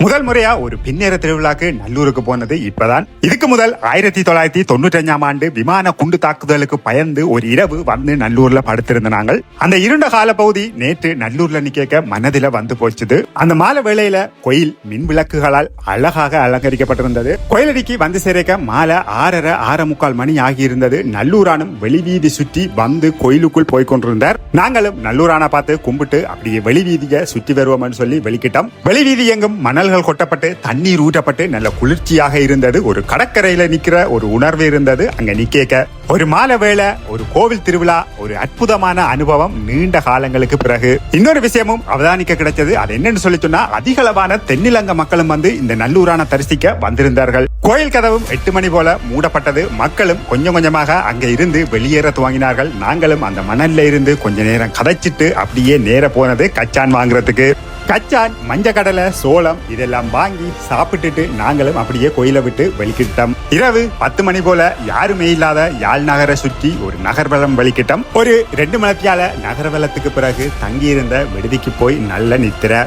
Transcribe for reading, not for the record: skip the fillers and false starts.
முதல் முறையா ஒரு பின்னேற திருவிழாக்கு நல்லூருக்கு போனது இப்பதான். இதுக்கு முதல் 1995 ஆண்டு விமான குண்டு தாக்குதலுக்கு பயந்து ஒரு இரவு வந்து நல்லூர்ல படுத்திருந்த நாங்கள். அந்த இருண்ட கால பகுதி நேற்று நல்லூர்ல நிக்க மனதில வந்து போச்சுது. அந்த மாலை வேளையில கோயில் மின் விளக்குகளால் அழகாக அலங்கரிக்கப்பட்டிருந்தது. கோயிலடிக்கு வந்து சேர்க்க மாலை 6:30 மணி ஆகியிருந்தது. நல்லூரானும் வெளிவீதி சுற்றி வந்து கோயிலுக்குள் போய்கொண்டிருந்தார். நாங்களும் நல்லூரான பார்த்து கும்பிட்டு அப்படியே வெளிவீதியை சுற்றி வருவோம் சொல்லி வெளிக்கிட்டோம். வெளிவீதி எங்கும் மணல்கள் கொட்டப்பட்டு தண்ணீர் ஊற்றப்பட்டு நல்ல குளிர்ச்சியாக இருந்தது. ஒரு கடற்கரையில நிக்கிற ஒரு உணர்வு இருந்தது. அங்க நிக்க ஒரு மாலை வேளை, ஒரு கோவில் திருவிழா, ஒரு அற்புதமான அனுபவம் நீண்ட காலங்களுக்கு பிறகு. இன்னொரு விஷயமும் அவதானிக்க கிடைச்சது. அது என்னன்னு சொல்லி சொன்னா, அதிகளவான தென்னிலங்க மக்களும் வந்து இந்த நல்லூரான தரிசிக்க வந்திருந்தார்கள். கோயில் கதவும் 8 மணி போல மூடப்பட்டது. மக்களும் கொஞ்சம் கொஞ்சமாக அங்க இருந்து வெளியேற துவங்கினார்கள். நாங்களும் அந்த மணல்ல இருந்து கொஞ்ச நேரம் கதைச்சிட்டு அப்படியே நேர போனது கச்சான் வாங்குறதுக்கு. கச்சான், மஞ்சக்கடலை, சோளம் இதெல்லாம் வாங்கி சாப்பிட்டுட்டு நாங்களும் அப்படியே கோயிலை விட்டு வெளிக்கிட்டோம். இரவு 10 மணி போல யாருமே இல்லாத யாழ் நகரை சுற்றி ஒரு நகர்வலம் வெளிக்கிட்டோம். ஒரு 2 மணித்தியால நகர்வலத்துக்கு பிறகு தங்கியிருந்த விடுதிக்கு போய் நல்ல நித்திர.